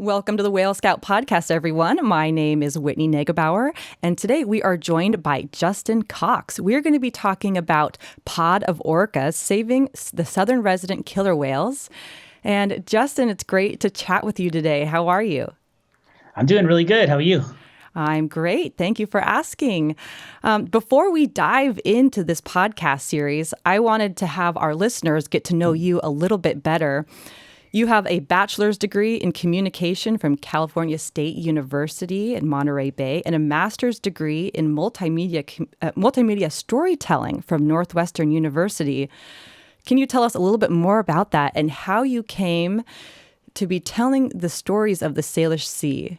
Welcome to the Whale Scout podcast, everyone. My name is Whitney Negebauer, and today we are joined by Justin Cox. We're going to be talking about Pod of Orcas, saving the southern resident killer whales. And Justin, it's great to chat with you today. How are you? I'm doing really good. How are you? I'm great. Thank you for asking. Before we dive into this podcast series, I wanted to have our listeners get to know you a little bit better. You have a bachelor's degree in communication from California State University in Monterey Bay and a master's degree in multimedia storytelling from Northwestern University. Can you tell us a little bit more about that and how you came to be telling the stories of the Salish Sea?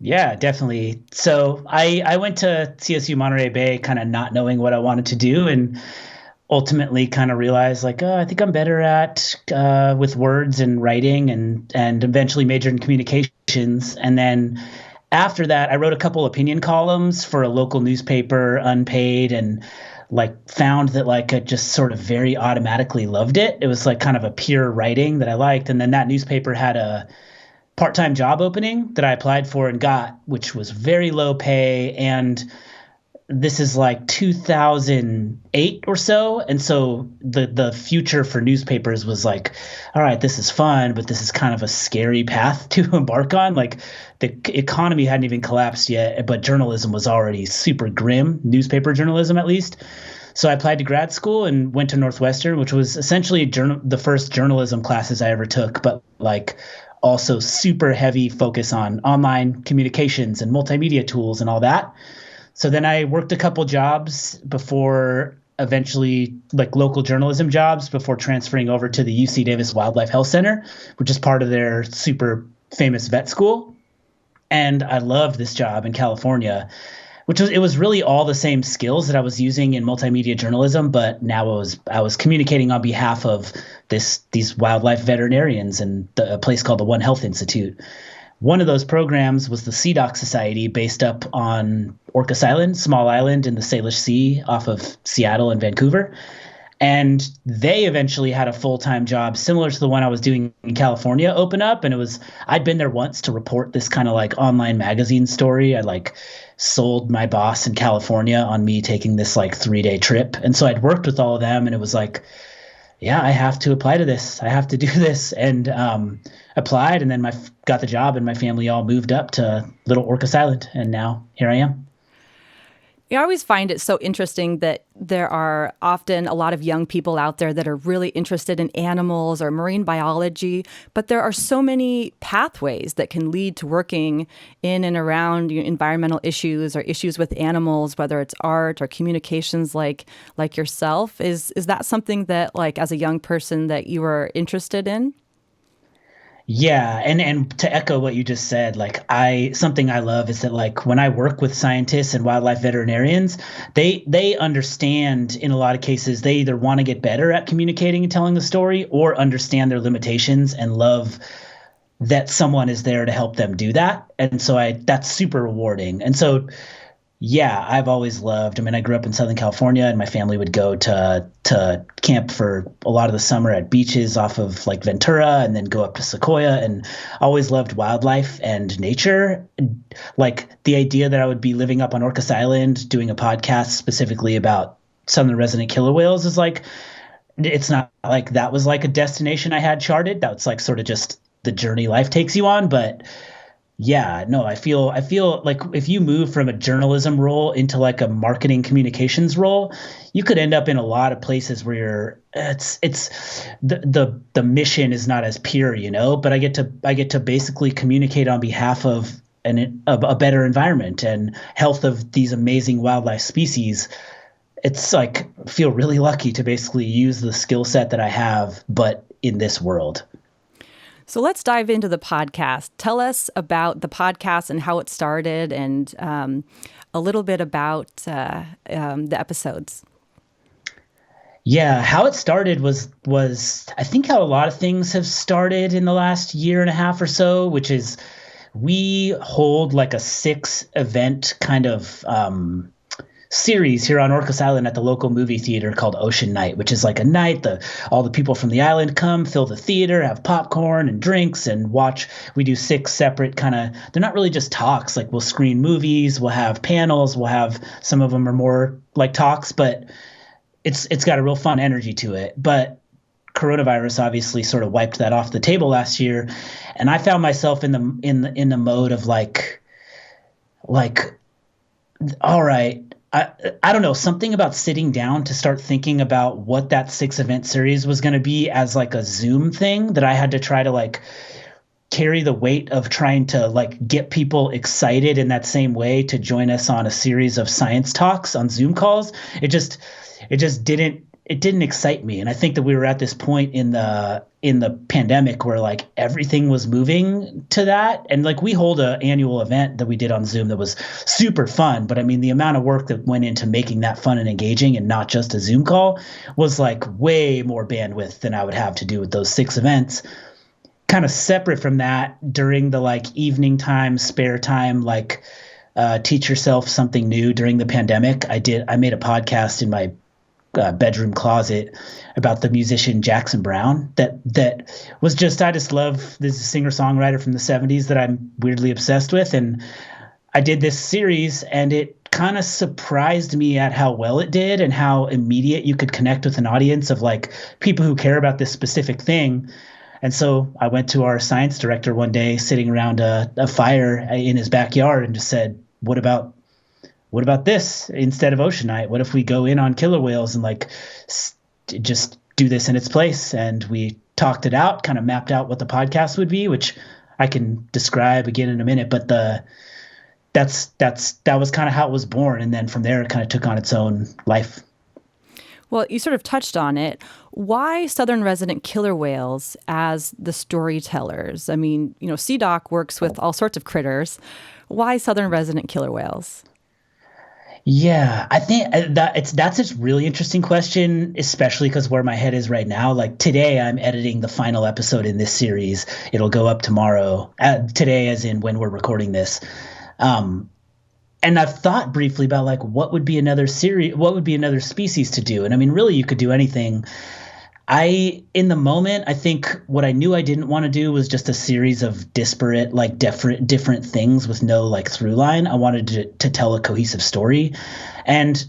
Yeah, definitely. So I went to CSU Monterey Bay kind of not knowing what I wanted to do, and ultimately kind of realized I think I'm better at with words and writing, and eventually majored in communications. And then after that, I wrote a couple opinion columns for a local newspaper, unpaid, and found that I just sort of very automatically loved it. It was kind of a pure writing that I liked. And then that newspaper had a part-time job opening that I applied for and got, which was very low pay. And this is 2008 or so. And so the future for newspapers was all right, this is fun, but this is kind of a scary path to embark on. The economy hadn't even collapsed yet, but journalism was already super grim, newspaper journalism at least. So I applied to grad school and went to Northwestern, which was essentially the first journalism classes I ever took, but also super heavy focus on online communications and multimedia tools and all that. So then I worked a couple jobs before eventually local journalism jobs before transferring over to the UC Davis Wildlife Health Center, which is part of their super famous vet school. And I loved this job in California, it was really all the same skills that I was using in multimedia journalism, but now I was communicating on behalf of these wildlife veterinarians and a place called the One Health Institute. One of those programs was the SeaDoc's Society, based up on Orcas Island, small island in the Salish Sea off of Seattle and Vancouver. And they eventually had a full-time job similar to the one I was doing in California open up. And I'd been there once to report this kind of online magazine story. I sold my boss in California on me taking this 3-day trip. And so I'd worked with all of them, and it was yeah, I have to apply to this. I have to do this. And applied, and then got the job, and my family all moved up to Little Orcas Island. And now here I am. I always find it so interesting that there are often a lot of young people out there that are really interested in animals or marine biology, but there are so many pathways that can lead to working in and around environmental issues or issues with animals, whether it's art or communications like yourself. Is that something that as a young person that you were interested in? Yeah, and to echo what you just said, something I love is that when I work with scientists and wildlife veterinarians, they understand in a lot of cases they either want to get better at communicating and telling the story or understand their limitations and love that someone is there to help them do that. And so that's super rewarding. And so yeah, I've always loved. I grew up in Southern California, and my family would go to camp for a lot of the summer at beaches off of Ventura, and then go up to Sequoia, and always loved wildlife and nature. The idea that I would be living up on Orcas Island doing a podcast specifically about southern resident killer whales is it's not that was a destination I had charted. That's sort of just the journey life takes you on. But yeah, no, I feel if you move from a journalism role into a marketing communications role, you could end up in a lot of places where it's the mission is not as pure, but I get to basically communicate on behalf of a better environment and health of these amazing wildlife species. It's I feel really lucky to basically use the skill set that I have, but in this world. So let's dive into the podcast. Tell us about the podcast and how it started, and a little bit about the episodes. Yeah, how it started was I think how a lot of things have started in the last year and a half or so, which is we hold a 6 event kind of series here on Orcas Island at the local movie theater called Ocean Night, which is like a night all the people from the island come, fill the theater, have popcorn and drinks, and watch. We do 6 separate they're not really just talks. Like, we'll screen movies, we'll have panels, we'll have, some of them are more like talks, but it's got a real fun energy to it. But coronavirus obviously sort of wiped that off the table last year, and I found myself in the mode of like, all right, I don't know, something about sitting down to start thinking about what that 6 event series was going to be as like a Zoom thing, that I had to try to like carry the weight of trying to like get people excited in that same way to join us on a series of science talks on Zoom calls. It just didn't excite me. And I think that we were at this point in the pandemic where like everything was moving to that. And like, we hold an annual event that we did on Zoom that was super fun. But I mean, the amount of work that went into making that fun and engaging and not just a Zoom call was like way more bandwidth than I would have to do with those 6 events. Kind of separate from that, during the like evening time, spare time, like teach yourself something new during the pandemic. I made a podcast in my bedroom closet about the musician Jackson Browne that was just, I just love this singer-songwriter from the 70s that I'm weirdly obsessed with. And I did this series, and it kind of surprised me at how well it did and how immediate you could connect with an audience of like people who care about this specific thing. And so I went to our science director one day, sitting around a fire in his backyard, and just said, what about this instead of Ocean Night? What if we go in on killer whales and like just do this in its place? And we talked it out, kind of mapped out what the podcast would be, which I can describe again in a minute. But that was kind of how it was born. And then from there, it kind of took on its own life. Well, you sort of touched on it. Why Southern resident killer whales as the storytellers? I mean, SeaDoc works with all sorts of critters. Why Southern resident killer whales? Yeah, I think that's a really interesting question, especially because where my head is right now. Like, today, I'm editing the final episode in this series. It'll go up tomorrow. Today, as in when we're recording this. And I've thought briefly about like, what would be another species to do? And I mean, really, you could do anything. In the moment, I think what I knew I didn't want to do was just a series of disparate, like different things with no like through line. I wanted to tell a cohesive story, and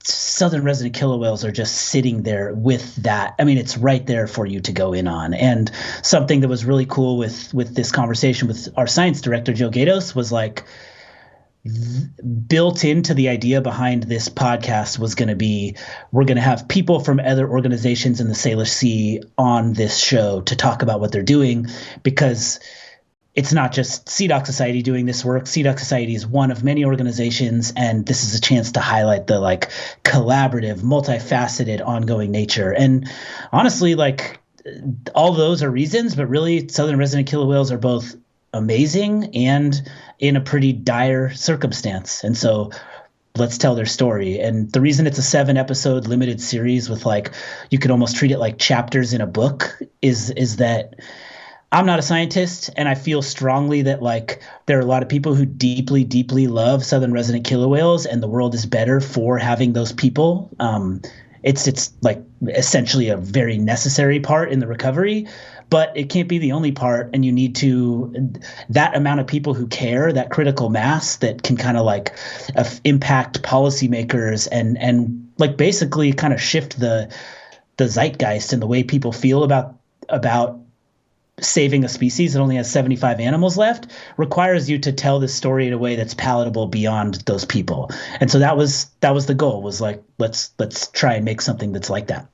Southern resident killer whales are just sitting there with that. I mean, it's right there for you to go in on. And something that was really cool with this conversation with our science director, Joe Gatos, was like, built into the idea behind this podcast was going to be, we're going to have people from other organizations in the Salish Sea on this show to talk about what they're doing, because it's not just SeaDoc Society doing this work. SeaDoc Society is one of many organizations, and this is a chance to highlight the like collaborative, multifaceted, ongoing nature. And honestly, like, all those are reasons, but really Southern resident killer whales are both amazing and in a pretty dire circumstance. And so let's tell their story. And the reason it's a 7-episode limited series with like, you could almost treat it like chapters in a book is that I'm not a scientist, and I feel strongly that like there are a lot of people who deeply, deeply love Southern resident killer whales, and the world is better for having those people. It's like essentially a very necessary part in the recovery, but it can't be the only part. And you need that amount of people who care, that critical mass that can kind of like impact policymakers and like basically kind of shift the zeitgeist and the way people feel about saving a species that only has 75 animals left, requires you to tell this story in a way that's palatable beyond those people. And so that was the goal, was like, let's try and make something that's like that.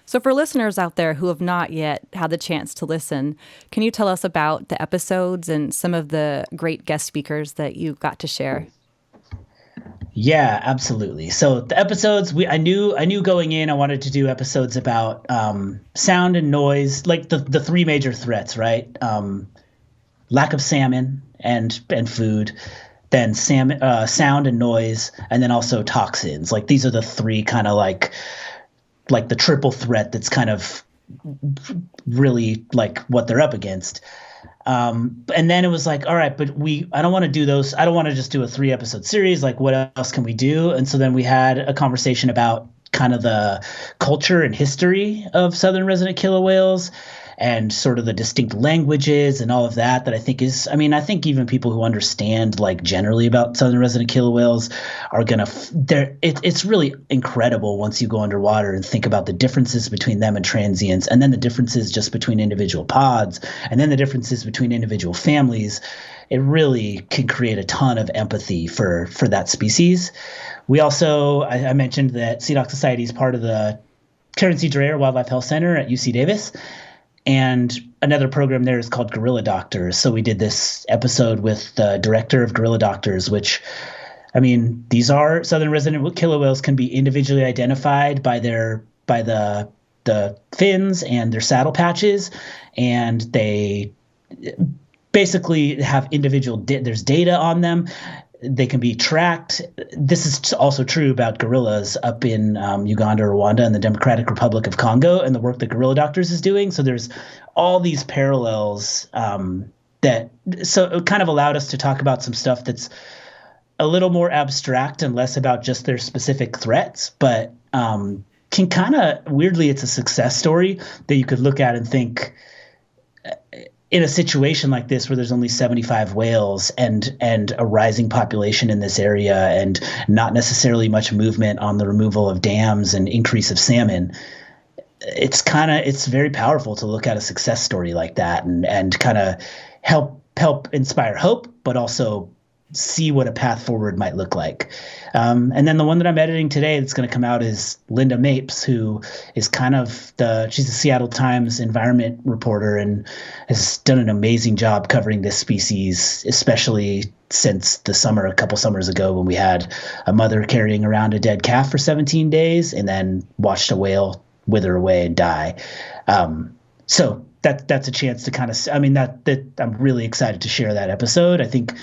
So for listeners out there who have not yet had the chance to listen, can you tell us about the episodes and some of the great guest speakers that you got to share? Yeah, absolutely. So the episodes, I knew going in, I wanted to do episodes about sound and noise, like the 3 major threats, right? Lack of salmon and food, then sound and noise, and then also toxins. Like, these are the 3 kind of like the triple threat that's kind of really like what they're up against. And then it was like, all right, but I don't want to do those. I don't want to just do a 3-episode series. Like, what else can we do? And so then we had a conversation about kind of the culture and history of southern resident killer whales and sort of the distinct languages and all of that I think is, I mean, I think even people who understand like generally about southern resident killer whales are going to, it's really incredible once you go underwater and think about the differences between them and transients, and then the differences just between individual pods, and then the differences between individual families. It really can create a ton of empathy for that species. We also, I mentioned that SeaDoc's Society is part of the Terrence C. Dreyer Wildlife Health Center at UC Davis. And another program there is called Gorilla Doctors. So we did this episode with the director of Gorilla Doctors, which, I mean, these are southern resident killer whales can be individually identified by the fins and their saddle patches, and they basically have individual there's data on them. They can be tracked. This is also true about gorillas up in Uganda, Rwanda, and the Democratic Republic of Congo, and the work that Gorilla Doctors is doing. So there's all these parallels so it kind of allowed us to talk about some stuff that's a little more abstract and less about just their specific threats, but can kind of, weirdly, it's a success story that you could look at and think, in a situation like this where there's only 75 whales and a rising population in this area and not necessarily much movement on the removal of dams and increase of salmon, it's very powerful to look at a success story like that and kind of help inspire hope, but also see what a path forward might look like. And then the one that I'm editing today that's going to come out is Linda Mapes, who is she's a Seattle Times environment reporter and has done an amazing job covering this species, especially since the summer, a couple summers ago, when we had a mother carrying around a dead calf for 17 days and then watched a whale wither away and die. So that's a chance to kind of, I mean, that I'm really excited to share that episode. I think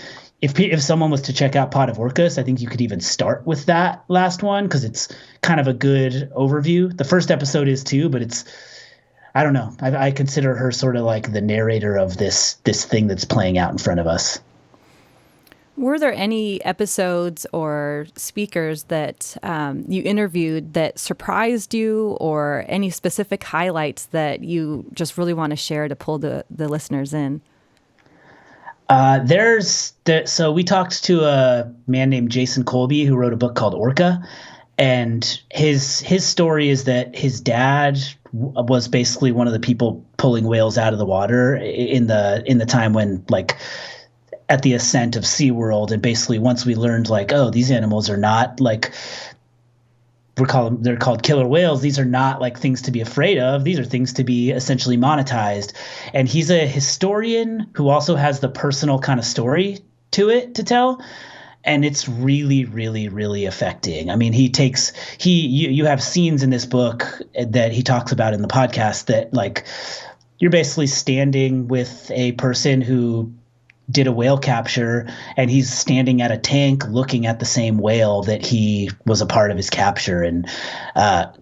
if someone was to check out Pod of Orcas, I think you could even start with that last one because it's kind of a good overview. The first episode is too, but I don't know. I consider her sort of like the narrator of this thing that's playing out in front of us. Were there any episodes or speakers that you interviewed that surprised you, or any specific highlights that you just really want to share to pull the listeners in? So we talked to a man named Jason Colby who wrote a book called Orca, and his story is that his dad was basically one of the people pulling whales out of the water in the time when, like, at the ascent of SeaWorld, and basically once we learned, like, oh, these animals are not like they're called killer whales. These are not like things to be afraid of. These are things to be essentially monetized. And he's a historian who also has the personal kind of story to tell. And it's really, really, really affecting. I mean, you have scenes in this book that he talks about in the podcast that, like, you're basically standing with a person who did a whale capture, and he's standing at a tank looking at the same whale that he was a part of his capture, and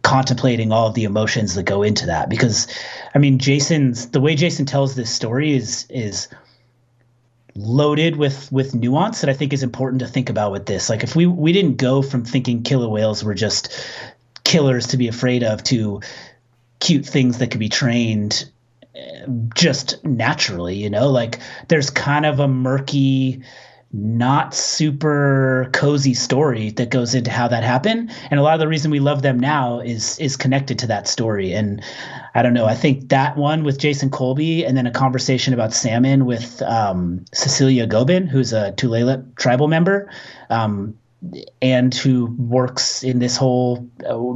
contemplating all of the emotions that go into that. Because, I mean, the way Jason tells this story is loaded with nuance that I think is important to think about with this. Like, if we didn't go from thinking killer whales were just killers to be afraid of to cute things that could be trained just naturally, like, there's kind of a murky, not super cozy story that goes into how that happened. And a lot of the reason we love them now is connected to that story. And I don't know, I think that one with Jason Colby, and then a conversation about salmon with Cecilia Gobin, who's a Tulalip tribal member, and who works in this whole,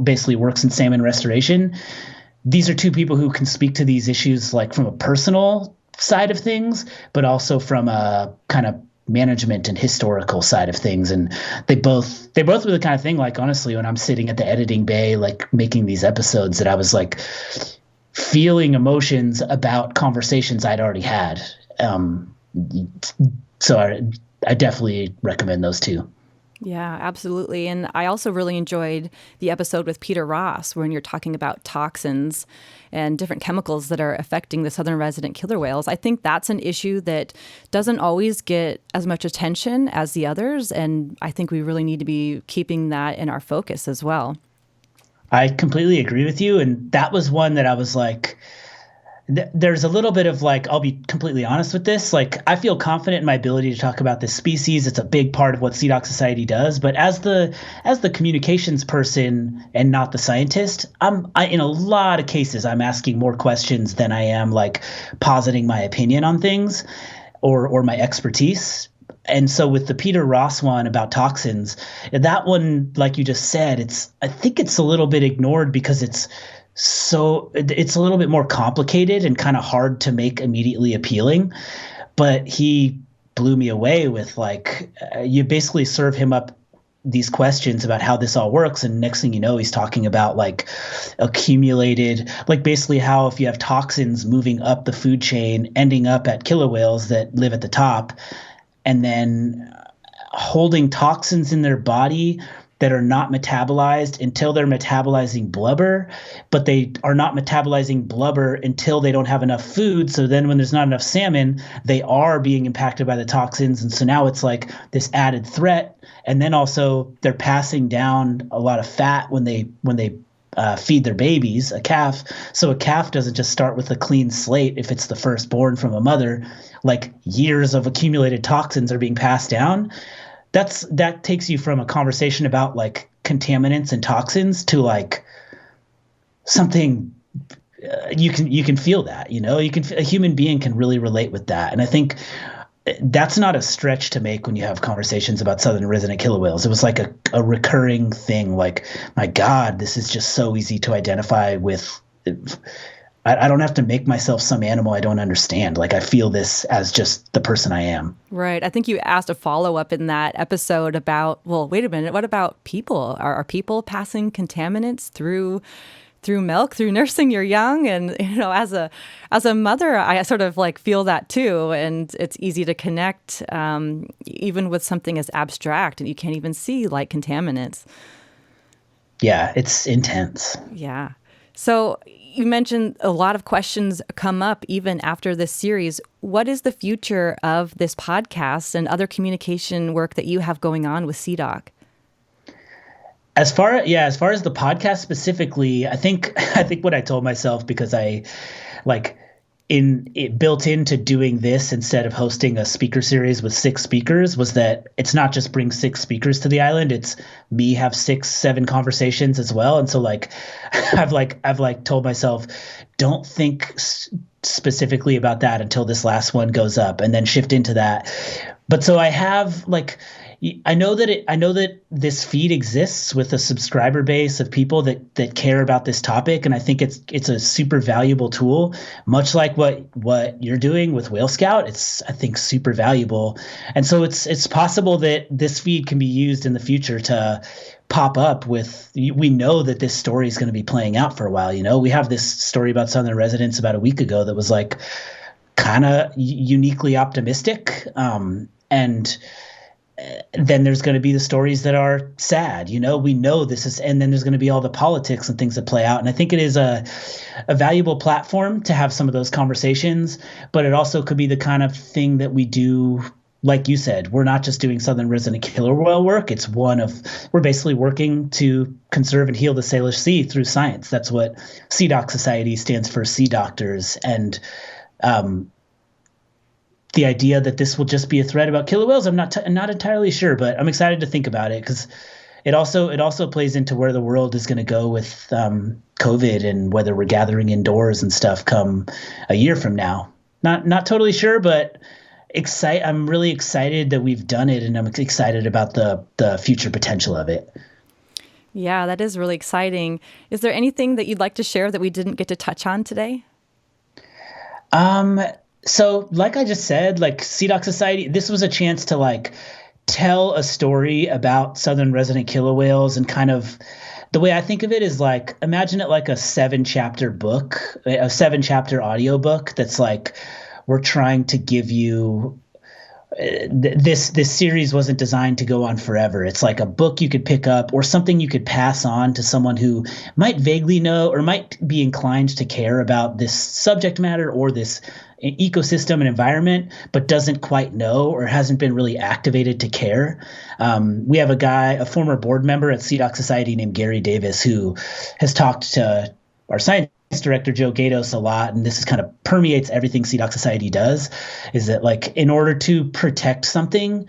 basically works in salmon restoration. These are two people who can speak to these issues, like, from a personal side of things, but also from a kind of management and historical side of things. And they both were the kind of thing, like, honestly, when I'm sitting at the editing bay, like, making these episodes, that I was like feeling emotions about conversations I'd already had. So I definitely recommend those two. Yeah, absolutely. And I also really enjoyed the episode with Peter Ross when you're talking about toxins and different chemicals that are affecting the southern resident killer whales. I think that's an issue that doesn't always get as much attention as the others. And I think we really need to be keeping that in our focus as well. I completely agree with you. And that was one that I was like, there's a little bit of like, I'll be completely honest with this. Like, I feel confident in my ability to talk about this species. It's a big part of what SeaDoc's Society does. But as the communications person and not the scientist, in a lot of cases, I'm asking more questions than I am like positing my opinion on things or my expertise. And so with the Peter Ross one about toxins, that one, like you just said, I think it's a little bit ignored because it's a little bit more complicated and kind of hard to make immediately appealing. But he blew me away with like, you basically serve him up these questions about how this all works. And next thing you know, he's talking about like accumulated, like basically how if you have toxins moving up the food chain, ending up at killer whales that live at the top, and then holding toxins in their body that are not metabolized until they're metabolizing blubber, but they are not metabolizing blubber until they don't have enough food. So then when there's not enough salmon, they are being impacted by the toxins. And so now it's like this added threat. And then also they're passing down a lot of fat when they feed their babies, a calf. So a calf doesn't just start with a clean slate if it's the firstborn from a mother. Like years of accumulated toxins are being passed down. That takes you from a conversation about like contaminants and toxins to like something you can feel that, a human being can really relate with that. And I think that's not a stretch to make when you have conversations about southern resident killer whales. It was like a recurring thing. Like, my God, this is just so easy to identify with. I don't have to make myself some animal I don't understand. Like, I feel this as just the person I am. Right. I think you asked a follow-up in that episode about, well, wait a minute, what about people? Are people passing contaminants through milk, through nursing your young? And, as a mother, I sort of like feel that too. And it's easy to connect even with something as abstract and you can't even see like contaminants. Yeah, it's intense. Yeah. So you mentioned a lot of questions come up even after this series. What is the future of this podcast and other communication work that you have going on with SeaDoc? As far as the podcast specifically, I think what I told myself, because I like built into doing this instead of hosting a speaker series with 6 speakers, was that it's not just bring 6 speakers to the island, it's me have 6-7 conversations as well. And so like I've told myself, don't think specifically about that until this last one goes up, and then shift into that. But so I have like, I know that this feed exists with a subscriber base of people that care about this topic, and I think it's a super valuable tool, much like what you're doing with Whale Scout. It's, I think, super valuable, and so it's possible that this feed can be used in the future to pop up with. We know that this story is going to be playing out for a while. We have this story about Southern residents about a week ago that was like kind of uniquely optimistic, and then there's going to be the stories that are sad. We know this is, and then there's going to be all the politics and things that play out. And I think it is a valuable platform to have some of those conversations, but it also could be the kind of thing that we do. Like you said, we're not just doing southern resident killer whale work. We're basically working to conserve and heal the Salish Sea through science. That's what SeaDoc's Society stands for, Sea Doctors. And, the idea that this will just be a thread about killer whales, I'm not entirely sure, but I'm excited to think about it, because it also plays into where the world is going to go with COVID and whether we're gathering indoors and stuff come a year from now. Not totally sure, but I'm really excited that we've done it, and I'm excited about the future potential of it. Yeah, that is really exciting. Is there anything that you'd like to share that we didn't get to touch on today? So like I just said, like SeaDoc's Society, this was a chance to like tell a story about southern resident killer whales, and kind of the way I think of it is like, imagine it like a 7-chapter book, a 7-chapter audio book that's like, we're trying to give you this series wasn't designed to go on forever. It's like a book you could pick up or something you could pass on to someone who might vaguely know or might be inclined to care about this subject matter or this ecosystem and environment, but doesn't quite know or hasn't been really activated to care. We have a former board member at SeaDoc's Society named Gary Davis, who has talked to our science director Joe Gatos a lot, and this is kind of permeates everything SeaDoc's Society does, is that like in order to protect something,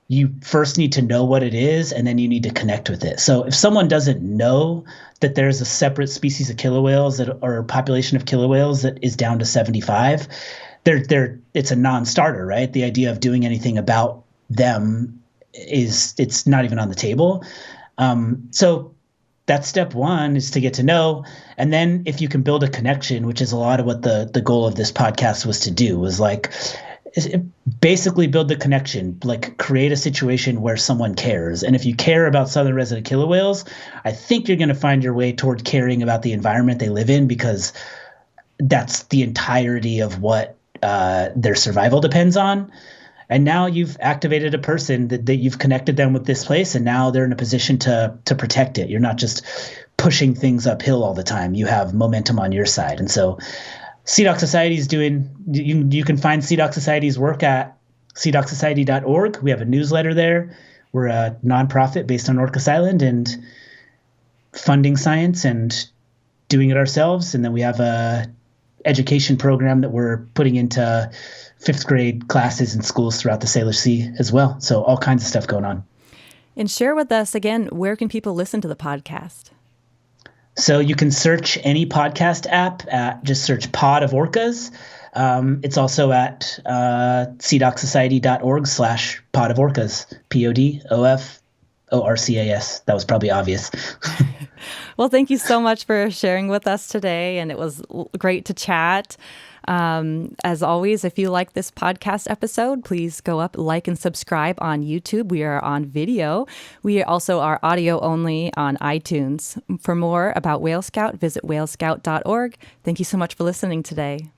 you first need to know what it is, and then you need to connect with it. So if someone doesn't know that there's a separate species of killer whales or population of killer whales that is down to 75, it's a non-starter, right? The idea of doing anything about them it's not even on the table. So that's step one, is to get to know. And then if you can build a connection, which is a lot of what the goal of this podcast was to do, was like basically build the connection, like create a situation where someone cares. And if you care about southern resident killer whales, I think you're going to find your way toward caring about the environment they live in, because that's the entirety of what their survival depends on. And now you've activated a person that you've connected them with this place, and now they're in a position to protect it. You're not just pushing things uphill all the time. You have momentum on your side. And so SeaDoc's Society is doing, you can find SeaDoc's Society's work at SeaDocSociety.org. We have a newsletter there. We're a nonprofit based on Orcas Island and funding science and doing it ourselves. And then we have a education program that we're putting into 5th grade classes in schools throughout the Salish Sea as well. So all kinds of stuff going on. And share with us again, where can people listen to the podcast? So you can search any podcast app just search Pod of Orcas. It's also at SeaDocSociety.org/Pod of Orcas, PODOFORCAS. That was probably obvious. Well, thank you so much for sharing with us today. And it was great to chat. As always, if you like this podcast episode, please go up, like, and subscribe on YouTube. We are on video. We also are audio only on iTunes. For more about Whale Scout, visit whalescout.org. Thank you so much for listening today.